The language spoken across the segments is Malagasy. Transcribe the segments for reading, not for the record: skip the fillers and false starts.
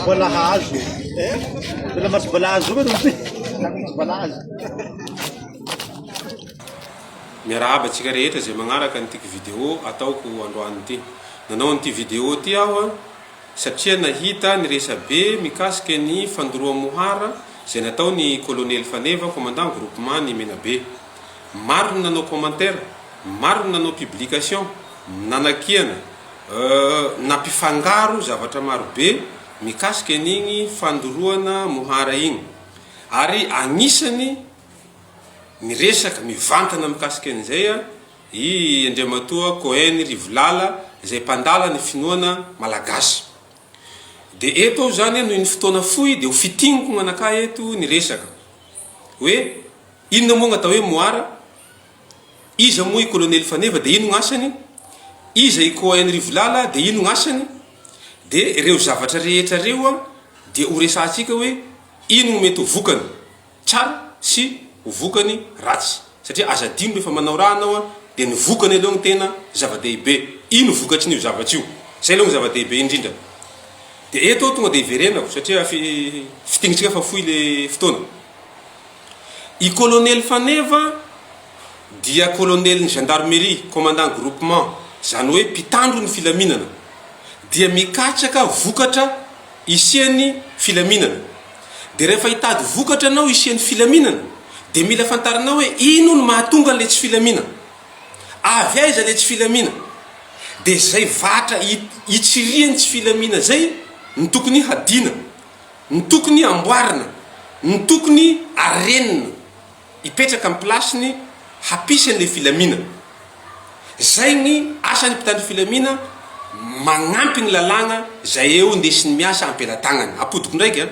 Bola hazo. Bola mas bola hazo não tem. Bola hazo. Miarahaba antsika rehetra zay magnaraka an'ity vidéo ataoko androany ity. Nanao an'ity vidéo ty aho satria nahita ny resabe mikasika ny fandoroa mohara zay natao ny colonel Faneva commandant groupement ny Menabe. Maro ny nanao commentaire, maro ny nanao publication, nanakiana, nampifangaro zavatra maro be mikasika an'igny fandoroana mohara igny. Ary agnisany miresaka mivantana mikasika an'izay i Andriamatoa Cohen Rivolala zay mpandala ny finoana malagasy. De eto zany noho ny fotoana fohy de ho fitingiko manaka eto ny resaka hoe inona moa gnatao hoe mohara, iza moa i colonel Faneva de ino gn'asany, iza i Cohen Rivolala de ino gn'asany, de ireo zavatra rehetra reo de ho resatsika hoe ino mety ho vokany tsara sy ho vokany ratsy. Satria aza dino rehefa manao raha anao de ny vokany aloha ny tena zava-dehibe. Ino vokatr'io zavatra io? Zay aloha ny zava-dehibe indrindra. De eto tonga de iverenako satria fitinitsika fa fohy le fotoana. I colonel Faneva dia colonel ny gendarmerie commandant groupement, zany hoe mpitandro ny filaminana, dia mikatraka vokatra isiany filaminana. De rehefa hitady vokatra anao isiany filaminana de mila fantarinao hoe ino ny mahatonga le tsy filamina, avy aiza le tsy filamina. De zay vatra itsiriany tsy filamina zay ny tokony hadina, ny tokony amboarina, ny tokony arenina, ipetraka amin'ny plasiny hapisany le filamina. Zay ny asany mpitandro filamina, magnampy ny lalàna zay eo ndesiny miasa ampelatagnany. Apodiko ndraiky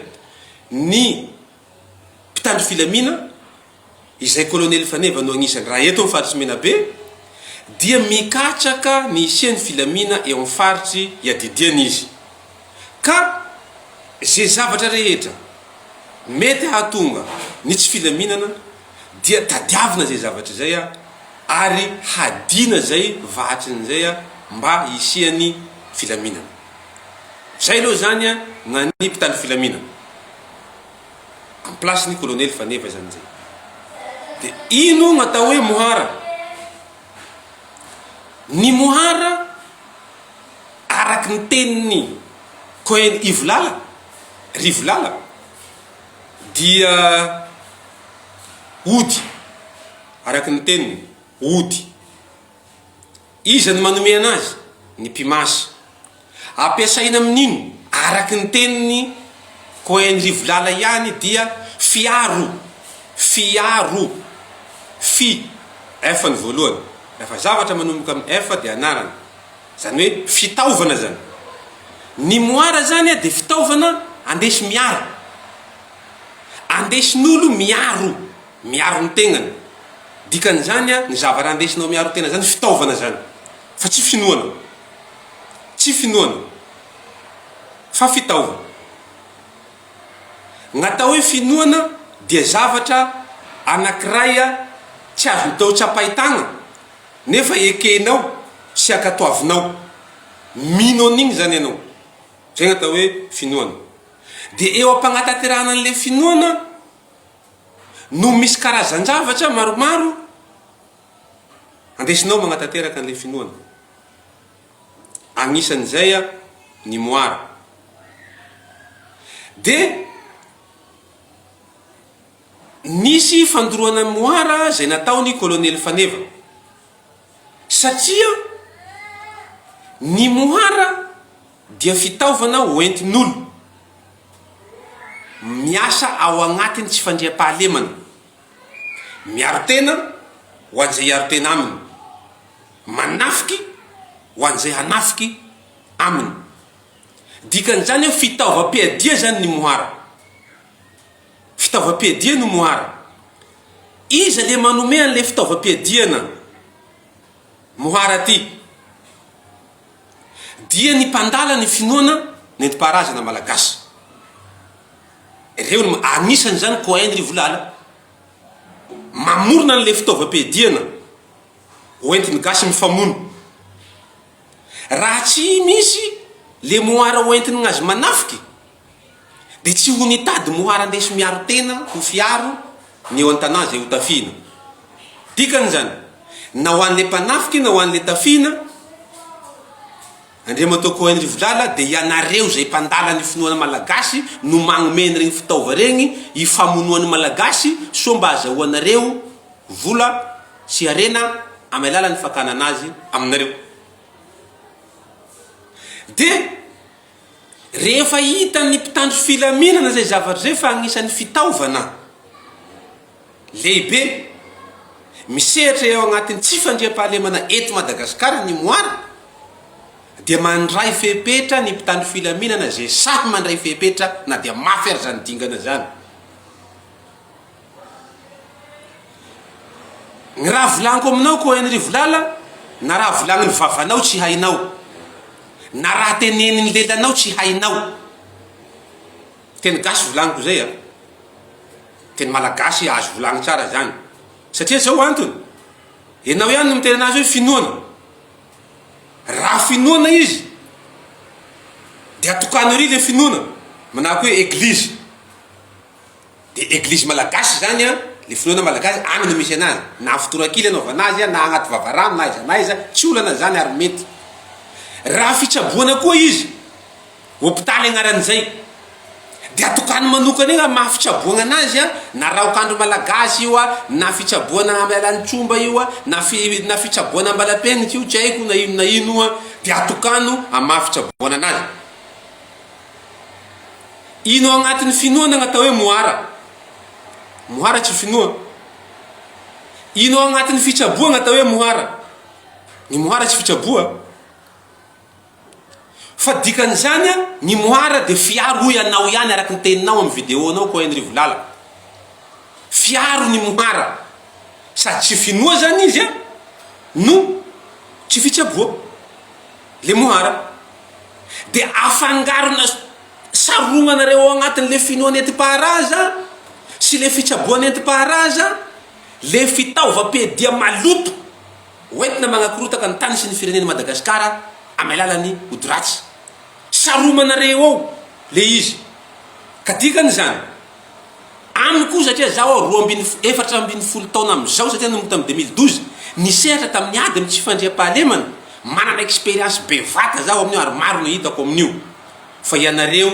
ny mpitandro filamina izay colonel Faneva no agnisany raha eto amin'ny faritsy Menabe dia mikatraka ny isiany filamina eo amin'ny faritsy iadidiany izy. Ka zay zavatra rehetra mety hahatonga ny tsy filaminana dia tadiavina zay zavatra zay ary hadina zay vatrin'izay mba isiany filaminana. Zay aloha zany gn'any mpitandro filamina en place ny colonel Faneva zany zay. De ino gn'atao hoe mohara? Ny mohara araky ny teniny Cohen Rivolala dia ody, araky ny teniny ody. Iza ny manome anazy? Ny mpimasy. Ampiasaina amin'ino? Araky ny teniny Cohen Rivolala ihany dia fiaro, F ny voalohany. Rehefa zavatra manomboka amin'ny F de anarany, zany hoe fitaovana zany. Ny mohara zany de fitaovana andesy miaro, andesin'olo miaro ny tegnany. Dikan'izany ny zavatra andesinao miaro tena zany fitaovana zany, fa tsy finoana, fa fitaovana. Gn'atao hoe finoana dia zavatra anakiraya tsy azo tao tsapahitagna nefa ekenao sy akatoavinao, mino an'igny zany anao. Zay gn'atao hoe finoana. De eo ampagnatanterahana an'le finoana no misy karazan-javatra maromaro andesinao magnatanteraka an'le finoana. Agnisan'izay ny mohara. De nisy fandoroana mohara zay nataony colonel Faneva, satria ny mohara dia fitaovana hoentin'olo miasa ao agnatiny tsy fandriam-pahalemana, miaro tena ho an'izay iaro tena aminy, manafiky ho an'izay hanafiky aminy. dikan'izany hoe fitaovam-piadia zany ny mohara, fitaovam-piadia no mohara. Iza le manome an'le fitaovam-piadiana mohara ty? Dia ny mpandala ny finoana nentim-paharazana malagasy. Reo no anisany zany Cohen Rivolala mamorona an'le fitaovam-piadiana hoentiny gasy mifamono. Raha tsy misy le mohara hoentiny gnazy manafiky, de tsy ho nitady mohara ndesy miaro tena ho fiaro ny eo an-tanà zay ho tafina. Dikan'izany, na ho an'le mpanafiky na ho an'le tafina, Andriamatoa Cohen Rivolala de ianareo zay mpandala ny finoana malagasy no magnomeny regny fitaova regny ifamonoan'ny malagasy so mba azahoanareo vola sy arena amy alalan'ny fakana anazy aminareo. De rehefa hitan'ny mpitandro filaminana zay zavatra zay fa agnisan'ny fitaovana lehibe misehatra eo agnatin'ny tsy fandriam-pahalemana eto Madagasikara ny mohara, dia mandray fepetra ny mpitandro filaminana zay safy mandray fepetra na dia mafy ary zany dingana zany. Ny raha volaniko aminao Cohen Rivolala, na raha volagniny vavanao tsy hainao, na raha tenenin'ny lelanao tsy hainao. Teny gasy volagniko zay a, teny malagasy azo volagny tsara zany. Satria zao antony, ianao ihany no miteny anazy hoe finoana. Raha finoana izy de atokana ery le finoana manako hoe eglizy. De eglizy malagasy zany a, le finoana malagasy any no misy anazy, na fotorakily anaovana azy na agnaty vavarano na aiza na aiza, tsy olana zany ary mety. Raha fitsaboana koa izy, hôpitaly agnaran'izay, de atokany manokana eny maha fitsaboana anazy a, na raokandro malagasy io a, na fitsaboana amy alan'ny tromba io a, na fitsaboana ambalapenitsy io, tsy haiko na ino na ino a, de atokano amy maha fitsaboana anazy. Ino agnatin'ny finoana gn'atao hoe mohara? Mohara tsy finoa. Ino agnatin'ny fitsaboa gn'atao hoe mohara? Ny mohara tsy fitsaboa. Fa dikan'izany a, ny mohara de fiaro ianao ihany araky ny teninao amy videonao Cohen Rivolala. Fiaro ny mohara, sady tsy finoa zany izy a, no tsy fitsaboa le mohara. De afangarona sarognanareo agnatin'le finoana nentim-paharaza sy le fitsaboana nentim-paharaza le fitaovam-piadia maloto hoentina magnakorotaka ny tany sy ny fireneny Madagasikara amy alalan'ny ody ratsy. Saromanareo ao le izy. Ka dikan'izany, aminy koa satria zaho 440 taona amizao, satria nanomboka amy 2012, nisehatra tamin'ny ady amy tsy fandriam-pahalemana, manana expérience bevata zaho amin'io ary maro ny hitako amin'io. Fa ianareo,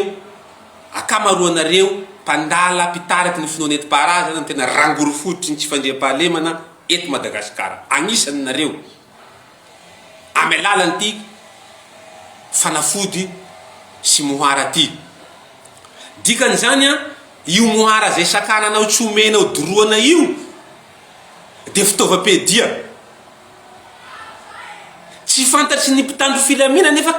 akamaroanareo, mpandala mpitaraky ny finoana nentim-paharaza ny tena rangoro fototry ny tsy fandriam-pahalemana eto Madagasikara. Agnisany nareo amy alalan'ity fanafody sy mohara ty. Dikan'izany a, io mohara zay sakananao tsy omenao doroana io de fitaovam-piadia. Tsy fantatry ny mpitandro filaminana nefa